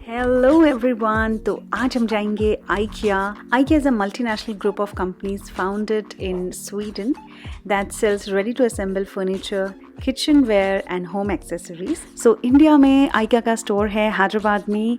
Hello everyone. तो आज हम जाएंगे IKEA. IKEA is a multinational group of companies founded in Sweden that sells ready to assemble furniture, kitchenware and home accessories. So India में IKEA का store है हैदराबाद में.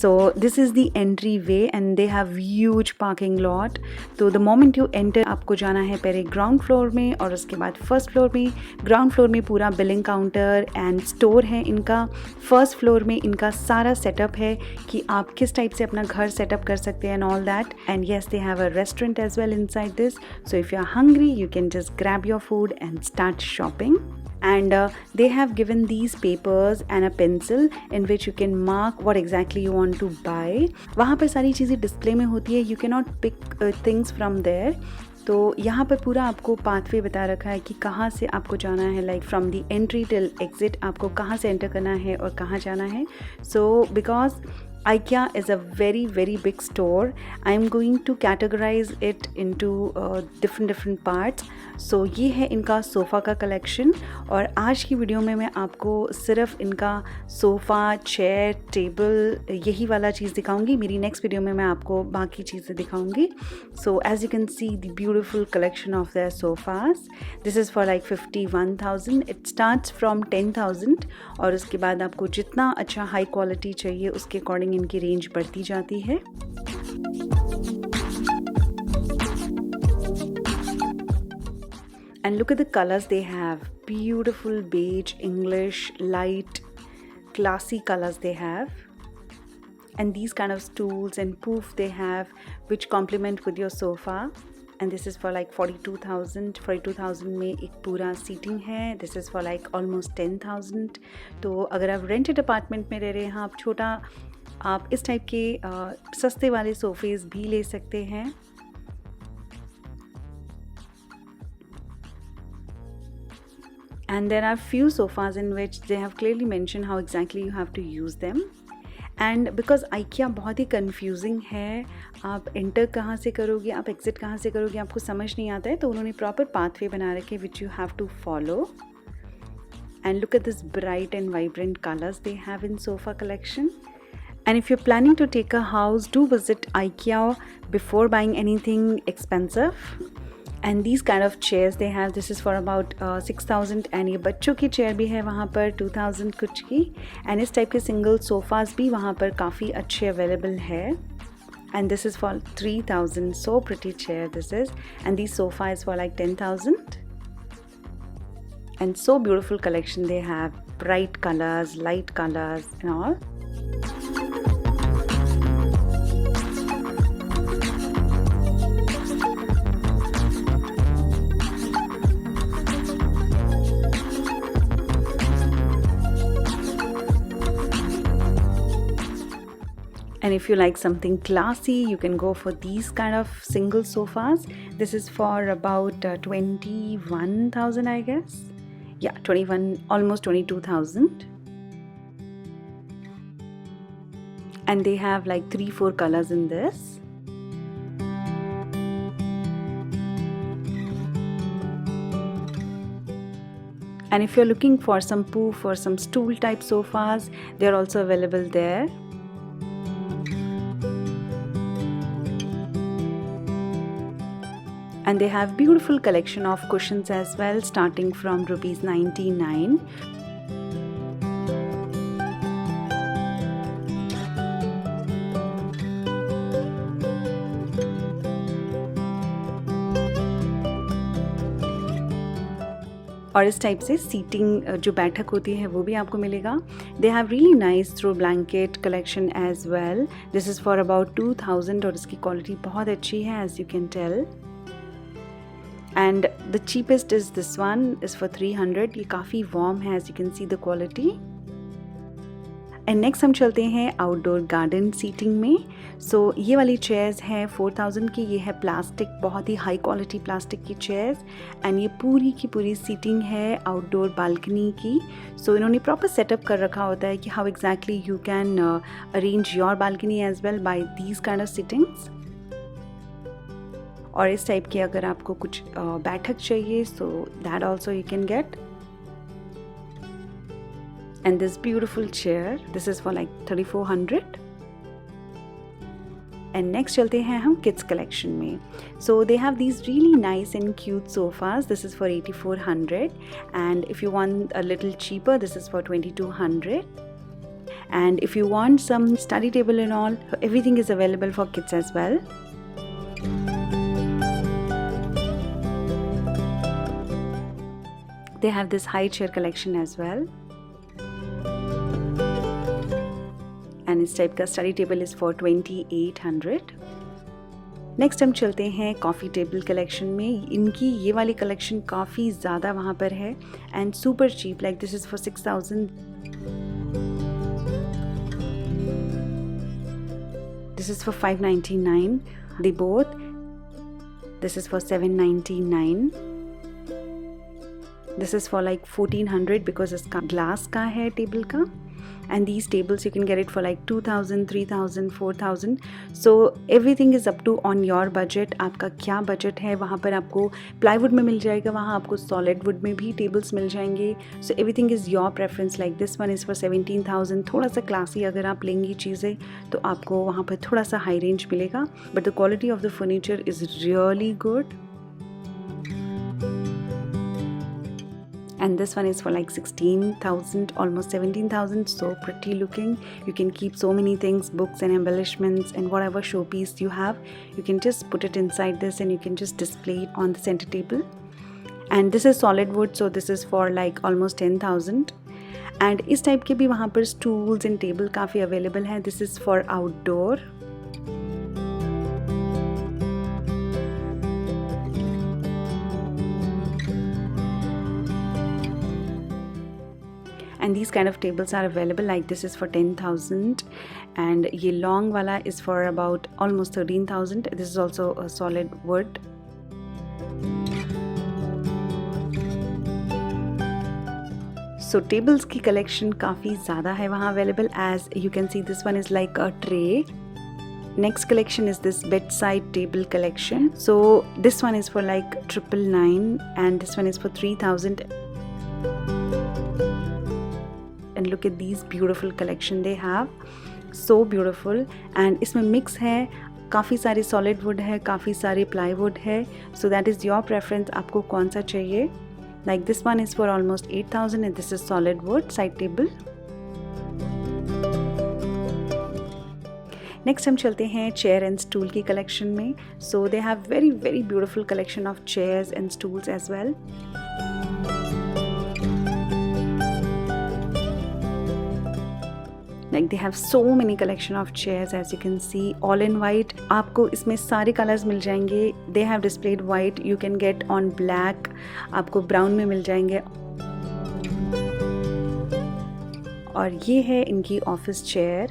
So this is the entry way and they have huge parking lot. तो the moment you enter आपको जाना है पहले ground floor में और उसके बाद फर्स्ट फ्लोर में. ग्राउंड फ्लोर में पूरा बिलिंग काउंटर एंड स्टोर है इनका. फर्स्ट फ्लोर में इनका सारा सेटअप है कि आप किस टाइप से अपना घर सेटअप कर सकते हैं and all that. And yes they have a restaurant as well inside this. So if you are hungry you can just grab your food and start shopping. And they have given these papers and a pencil in which you can mark what exactly you want to buy. वहाँ पर सारी चीज़ें display में होती है. You cannot pick things from there. तो यहाँ पर पूरा आपको पाथवे बता रखा है कि कहाँ से आपको जाना है, like from the entry till exit आपको कहाँ से एंटर करना है और कहाँ जाना है. So because IKEA is a very big store. I am going to categorize it into different parts. So ये है इनका सोफ़ा का कलेक्शन और आज की वीडियो में मैं आपको सिर्फ इनका सोफ़ा, चेयर, टेबल यही वाला चीज़ दिखाऊंगी. मेरी नेक्स्ट वीडियो में मैं आपको बाकी चीज़ें दिखाऊंगी. So as you can see the beautiful collection of their sofas. This is for like 51,000. It starts from 10,000 और उसके बाद आपको जितना अच्छा हाई क्वालिटी चाहिए उसके अकॉर्डिंग इनकी रेंज बढ़ती जाती है. And look at the colors they have. Beautiful beige, English, light, classy colors they have. And these kind of stools and poof they have which complement with your sofa. And this is for like 42,000. 42,000 में एक पूरा seating है. This is for like almost 10,000. तो अगर आप rented apartment में रह रहे हैं, आप छोटा आप इस टाइप के सस्ते वाले सोफेज भी ले सकते हैं. And there are few sofas in which they have clearly mentioned how exactly you have to use them. And because IKEA बहुत ही confusing है, आप enter कहाँ से करोगे, आप exit कहाँ से करोगे, आपको समझ नहीं आता है, तो उन्होंने proper pathway बना रखे which you have to follow. And look at this bright and vibrant colors they have in sofa collection. And if you're planning to take a house, do visit IKEA before buying anything expensive. And these kind of chairs they have. This is for about 6,000. and ये बच्चों की chair भी है वहाँ पर 2,000 कुछ की. and इस टाइप के सिंगल सोफ़ास भी वहाँ पर काफ़ी अच्छे अवेलेबल है. and this is for 3,000. so pretty chair this is. and these sofa is for like 10,000. and so beautiful collection they have. bright colors, light colors and all. And if you like something classy, you can go for these kind of single sofas. This is for about 21,000, I guess. Yeah, 21, almost 22,000. And they have like 3-4 colors in this. And if you're looking for some poof or some stool type sofas, they're also available there. And they have beautiful collection of cushions as well, starting from rupees 99. और इस type से seating जो बैठक होती है वो भी आपको मिलेगा. They have really nice throw blanket collection as well. This is for about 2,000 और इसकी क्वालिटी बहुत अच्छी है as you can tell. And the cheapest is this one is for 300. ये काफ़ी warm है as you can see the quality. And next हम चलते हैं आउटडोर गार्डन सीटिंग में. So ये वाली चेयर्स हैं 4,000 की. ये है प्लास्टिक, बहुत ही हाई क्वालिटी प्लास्टिक की चेयर्स. एंड ये पूरी की पूरी सीटिंग है आउटडोर बालकनी की. So इन्होंने प्रॉपर सेटअप कर रखा होता है कि how exactly you can arrange your balcony as well by these kind of sittings. और इस टाइप की अगर आपको कुछ बैठक चाहिए so that also you can get. And this beautiful chair, this is for like 3,400. And next चलते हैं हम किड्स कलेक्शन में. So they have these really nice and cute sofas. This is for 8400 and if you want a little cheaper this is for 2200. And if you want some study table and all, everything is available for kids as well. They have this high chair collection as well. And इस type का study table is for 2800. Next हम चलते हैं coffee table collection में. इनकी ये वाली collection काफ़ी ज़्यादा वहाँ पर है and super cheap. Like this is for 6000. This is for 599. They both. This is for 799. This is for like 1400 because इसका ग्लास का है टेबल का. And these tables you can get it for like 2000, 3000, 4000. So everything is up to on your budget. आपका क्या budget है वहाँ पर आपको प्लाईवुड में मिल जाएगा, वहाँ आपको सॉलिड वुड में भी टेबल्स मिल जाएंगे. So everything is your preference. Like this one is for 17,000. थोड़ा सा क्लासी अगर आप लेंगी चीज़ें तो आपको वहाँ पर थोड़ा सा हाई रेंज मिलेगा. But the quality of the furniture is really good. And this one is for like 16,000, almost 17,000. So pretty looking. You can keep so many things, books and embellishments and whatever showpiece you have. You can just put it inside this and you can just display it on the center table. And this is solid wood, so this is for like almost 10,000. And इस type के भी वहाँ पर stools and table काफ़ी available हैं. This is for outdoor. And these kind of tables are available. Like this is for 10,000 and ये long वाला is for about almost 13,000. This is also a solid wood. So tables की collection काफ़ी ज़्यादा है वहाँ available. As you can see, this one is like a tray. Next collection is this bedside table collection. So this one is for like 999 and this one is for 3,000. And look at these beautiful collection they have. So beautiful. And इसमें mix है, काफ़ी सारे solid wood है, काफ़ी सारे plywood है. So that is your preference. आपको कौन सा चाहिए. Like this one is for almost 8,000 and this is solid wood side table. Next हम चलते हैं chair and stool की collection में. So they have very very beautiful collection of chairs and stools as well. Like they have so many collection of chairs as you can see, all in white. आपको इसमें सारे colors मिल जाएंगे. They have displayed white. You can get on black. आपको brown में मिल जाएंगे. और ये है इनकी office chair.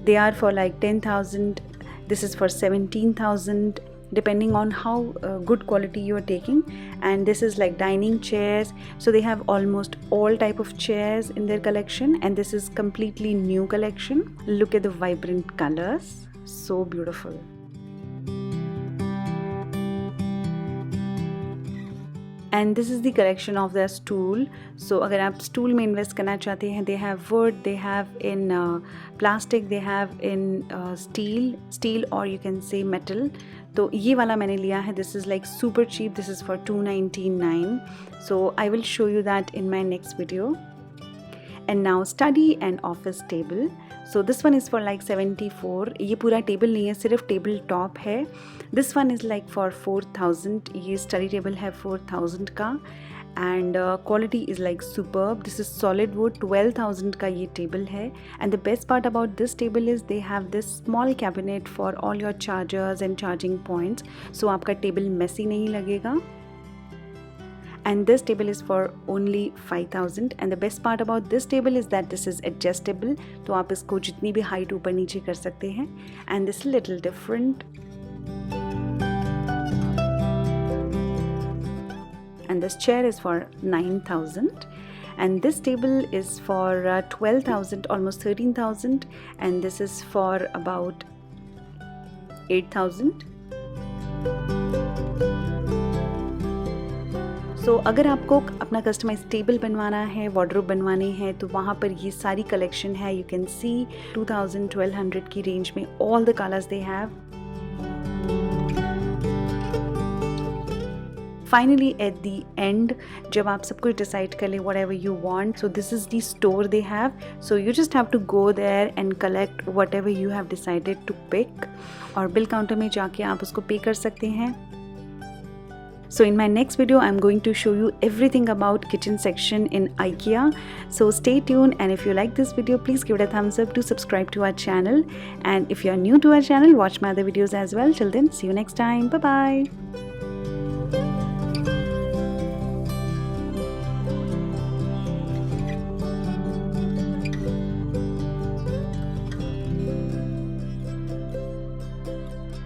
They are for like 10,000. This is for 17,000. Depending on how good quality you are taking. And this is like dining chairs. So they have almost all type of chairs in their collection and this is completely new collection. Look at the vibrant colors. So beautiful. And this is the collection of their stool. So अगर आप stool में invest करना चाहते हैं, they have wood, they have in plastic, they have in steel or you can say metal. तो ये वाला मैंने लिया है. This is like super cheap. This is for 299. So I will show you that in my next video. And now study and office table. So this one is for like 74. ये पूरा table नहीं है, सिर्फ table top है. This one is like for 4,000. ये study table है 4,000 का. And quality is like superb. This is solid wood. 12,000 का ये टेबल है. And the best part about this table is they have this small cabinet for all your chargers and charging points. So आपका table messy नहीं लगेगा. And this table is for only 5,000. And the best part about this table is that this is adjustable. तो आप इसको जितनी भी height ऊपर नीचे कर सकते हैं. And this little different. And this chair is for 9,000. And this table is for 12,000, almost 13,000. And this is for about 8,000. सो अगर आपको अपना कस्टमाइज टेबल बनवाना है, वार्डरोब बनवानी है, तो वहाँ पर ये सारी कलेक्शन है. यू कैन सी 2000-1200 की रेंज में all the colours they have. Finally at the end, जब आप सब कुछ डिसाइड कर लें whatever you want, so this is the store they have, so you just have to go there and collect whatever you have decided to pick, और bill counter में जाके आप उसको पे कर सकते हैं. So in my next video, I'm going to show you everything about kitchen section in IKEA. So stay tuned, and if you like this video, please give it a thumbs up, to subscribe to our channel, and if you are new to our channel, watch my other videos as well. Till then, see you next time. Bye bye.